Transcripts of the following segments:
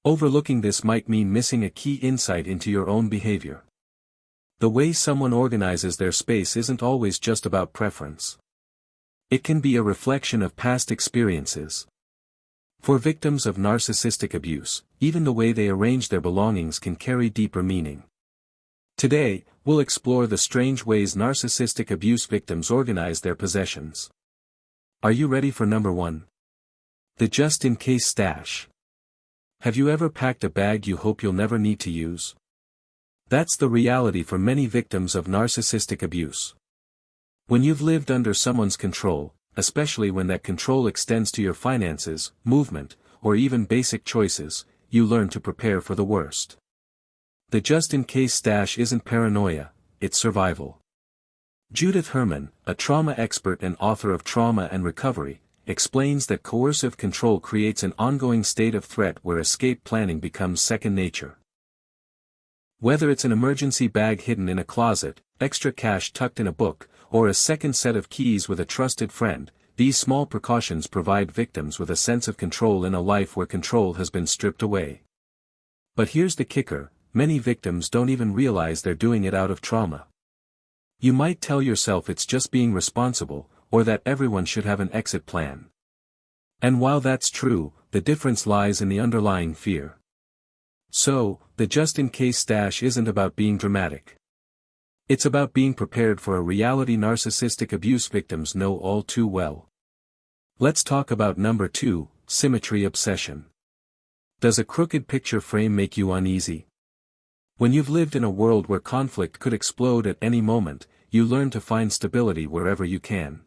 Overlooking this might mean missing a key insight into your own behavior. The way someone organizes their space isn't always just about preference. It can be a reflection of past experiences. For victims of narcissistic abuse, even the way they arrange their belongings can carry deeper meaning. Today, we'll explore the strange ways narcissistic abuse victims organize their possessions. Are you ready for number 1? The just-in-case stash. Have you ever packed a bag you hope you'll never need to use? That's the reality for many victims of narcissistic abuse. When you've lived under someone's control, especially when that control extends to your finances, movement, or even basic choices, you learn to prepare for the worst. The just-in-case stash isn't paranoia, it's survival. Judith Herman, a trauma expert and author of Trauma and Recovery, explains that coercive control creates an ongoing state of threat where escape planning becomes second nature. Whether it's an emergency bag hidden in a closet, extra cash tucked in a book, or a second set of keys with a trusted friend, these small precautions provide victims with a sense of control in a life where control has been stripped away. But here's the kicker, many victims don't even realize they're doing it out of trauma. You might tell yourself it's just being responsible, or that everyone should have an exit plan. And while that's true, the difference lies in the underlying fear. So, the just-in-case stash isn't about being dramatic. It's about being prepared for a reality narcissistic abuse victims know all too well. Let's talk about number 2, symmetry obsession. Does a crooked picture frame make you uneasy? When you've lived in a world where conflict could explode at any moment, you learn to find stability wherever you can.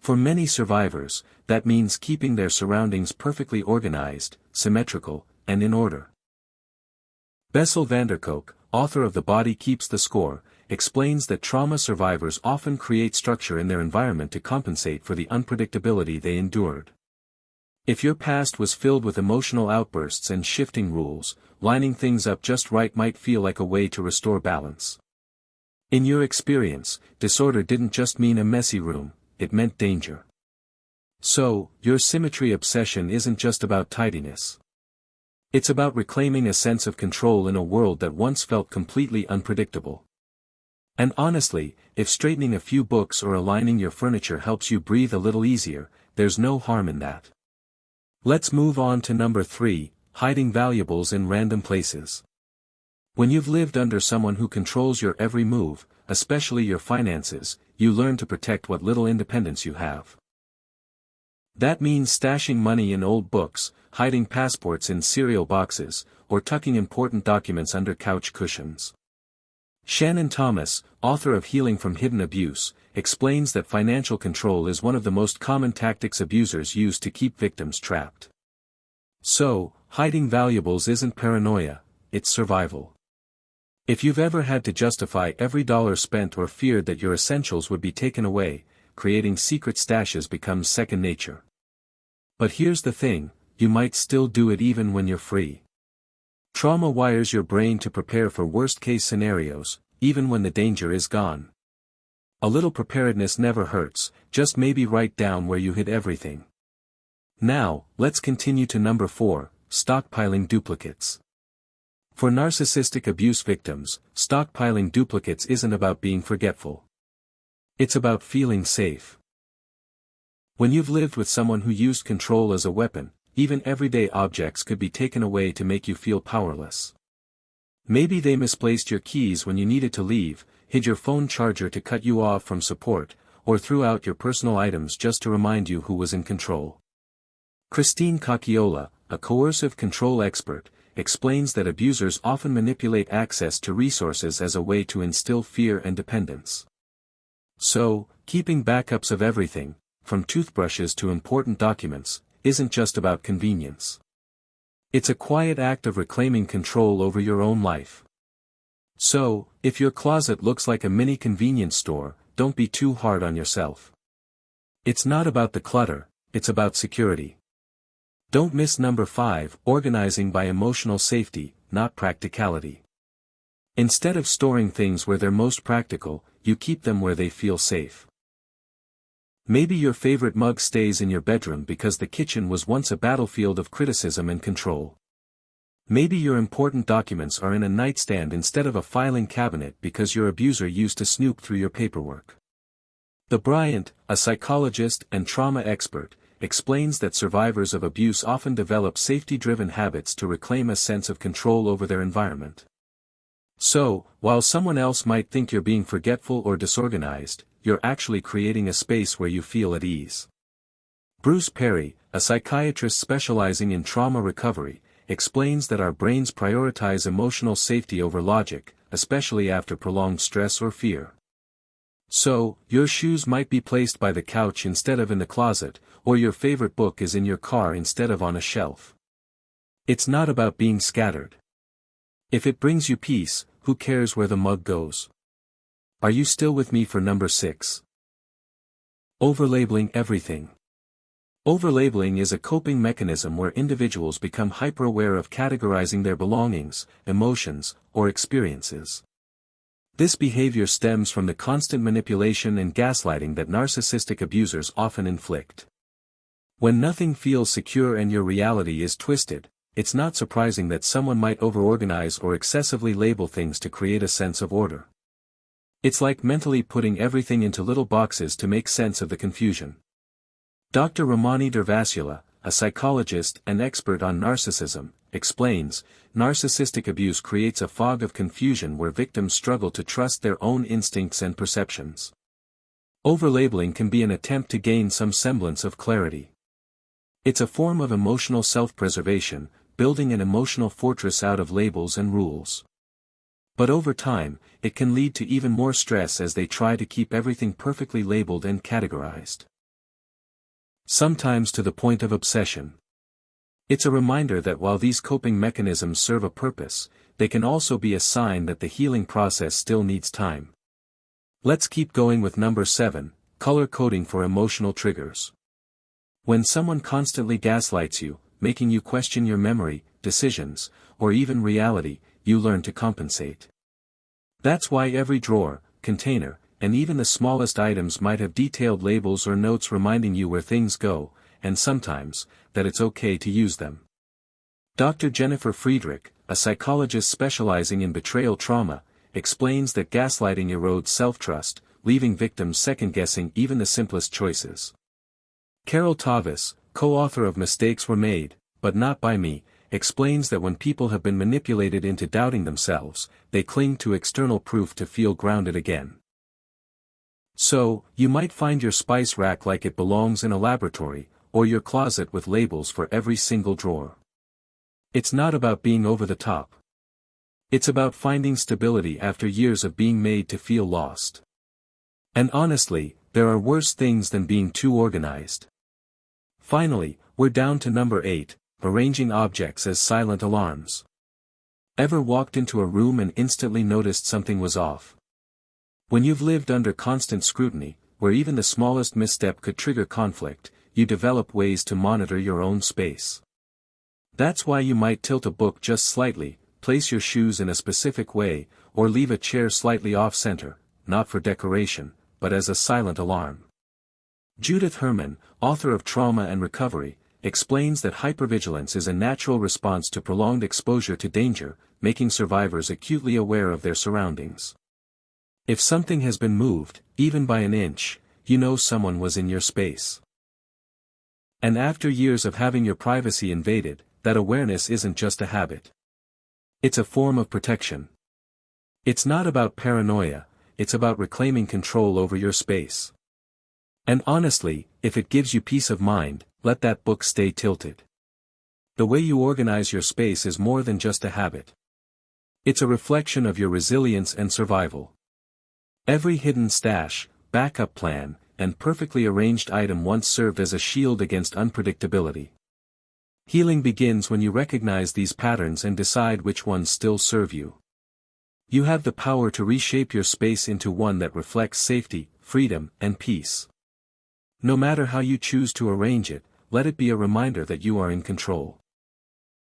For many survivors, that means keeping their surroundings perfectly organized, symmetrical, and in order. Bessel van der Kolk, author of The Body Keeps the Score, explains that trauma survivors often create structure in their environment to compensate for the unpredictability they endured. If your past was filled with emotional outbursts and shifting rules, lining things up just right might feel like a way to restore balance. In your experience, disorder didn't just mean a messy room, it meant danger. So, your symmetry obsession isn't just about tidiness. It's about reclaiming a sense of control in a world that once felt completely unpredictable. And honestly, if straightening a few books or aligning your furniture helps you breathe a little easier, there's no harm in that. Let's move on to number 3, hiding valuables in random places. When you've lived under someone who controls your every move, especially your finances, you learn to protect what little independence you have. That means stashing money in old books, hiding passports in cereal boxes, or tucking important documents under couch cushions. Shannon Thomas, author of Healing from Hidden Abuse, explains that financial control is one of the most common tactics abusers use to keep victims trapped. So, hiding valuables isn't paranoia, it's survival. If you've ever had to justify every dollar spent or feared that your essentials would be taken away, creating secret stashes becomes second nature. But here's the thing, you might still do it even when you're free. Trauma wires your brain to prepare for worst-case scenarios, even when the danger is gone. A little preparedness never hurts, just maybe write down where you hid everything. Now, let's continue to number 4, stockpiling duplicates. For narcissistic abuse victims, stockpiling duplicates isn't about being forgetful. It's about feeling safe. When you've lived with someone who used control as a weapon, even everyday objects could be taken away to make you feel powerless. Maybe they misplaced your keys when you needed to leave, hid your phone charger to cut you off from support, or threw out your personal items just to remind you who was in control. Christine Cacchiola, a coercive control expert, explains that abusers often manipulate access to resources as a way to instill fear and dependence. So, keeping backups of everything, from toothbrushes to important documents, isn't just about convenience. It's a quiet act of reclaiming control over your own life. So, if your closet looks like a mini convenience store, don't be too hard on yourself. It's not about the clutter, it's about security. Don't miss number 5, organizing by emotional safety, not practicality. Instead of storing things where they're most practical, you keep them where they feel safe. Maybe your favorite mug stays in your bedroom because the kitchen was once a battlefield of criticism and control. Maybe your important documents are in a nightstand instead of a filing cabinet because your abuser used to snoop through your paperwork. The Bryant, a psychologist and trauma expert, explains that survivors of abuse often develop safety-driven habits to reclaim a sense of control over their environment. So, while someone else might think you're being forgetful or disorganized, you're actually creating a space where you feel at ease. Bruce Perry, a psychiatrist specializing in trauma recovery, explains that our brains prioritize emotional safety over logic, especially after prolonged stress or fear. So, your shoes might be placed by the couch instead of in the closet, or your favorite book is in your car instead of on a shelf. It's not about being scattered. If it brings you peace, who cares where the mug goes? Are you still with me for number 6? Overlabeling everything. Overlabeling is a coping mechanism where individuals become hyper-aware of categorizing their belongings, emotions, or experiences. This behavior stems from the constant manipulation and gaslighting that narcissistic abusers often inflict. When nothing feels secure and your reality is twisted, it's not surprising that someone might overorganize or excessively label things to create a sense of order. It's like mentally putting everything into little boxes to make sense of the confusion. Dr. Ramani Durvasula, a psychologist and expert on narcissism, explains, narcissistic abuse creates a fog of confusion where victims struggle to trust their own instincts and perceptions. Overlabeling can be an attempt to gain some semblance of clarity. It's a form of emotional self-preservation, building an emotional fortress out of labels and rules. But over time, it can lead to even more stress as they try to keep everything perfectly labeled and categorized. Sometimes to the point of obsession. It's a reminder that while these coping mechanisms serve a purpose, they can also be a sign that the healing process still needs time. Let's keep going with number 7, color coding for emotional triggers. When someone constantly gaslights you, making you question your memory, decisions, or even reality, you learn to compensate. That's why every drawer, container, and even the smallest items might have detailed labels or notes reminding you where things go, and sometimes, that it's okay to use them. Dr. Jennifer Friedrich, a psychologist specializing in betrayal trauma, explains that gaslighting erodes self-trust, leaving victims second-guessing even the simplest choices. Carol Tavis, co-author of Mistakes Were Made, But Not By Me, explains that when people have been manipulated into doubting themselves, they cling to external proof to feel grounded again. So, you might find your spice rack like it belongs in a laboratory, or your closet with labels for every single drawer. It's not about being over the top. It's about finding stability after years of being made to feel lost. And honestly, there are worse things than being too organized. Finally, we're down to number 8, arranging objects as silent alarms. Ever walked into a room and instantly noticed something was off? When you've lived under constant scrutiny, where even the smallest misstep could trigger conflict, you develop ways to monitor your own space. That's why you might tilt a book just slightly, place your shoes in a specific way, or leave a chair slightly off-center, not for decoration, but as a silent alarm. Judith Herman, author of Trauma and Recovery, explains that hypervigilance is a natural response to prolonged exposure to danger, making survivors acutely aware of their surroundings. If something has been moved, even by an inch, you know someone was in your space. And after years of having your privacy invaded, that awareness isn't just a habit. It's a form of protection. It's not about paranoia, it's about reclaiming control over your space. And honestly, if it gives you peace of mind, let that book stay tilted. The way you organize your space is more than just a habit. It's a reflection of your resilience and survival. Every hidden stash, backup plan, and perfectly arranged item once served as a shield against unpredictability. Healing begins when you recognize these patterns and decide which ones still serve you. You have the power to reshape your space into one that reflects safety, freedom, and peace. No matter how you choose to arrange it, let it be a reminder that you are in control.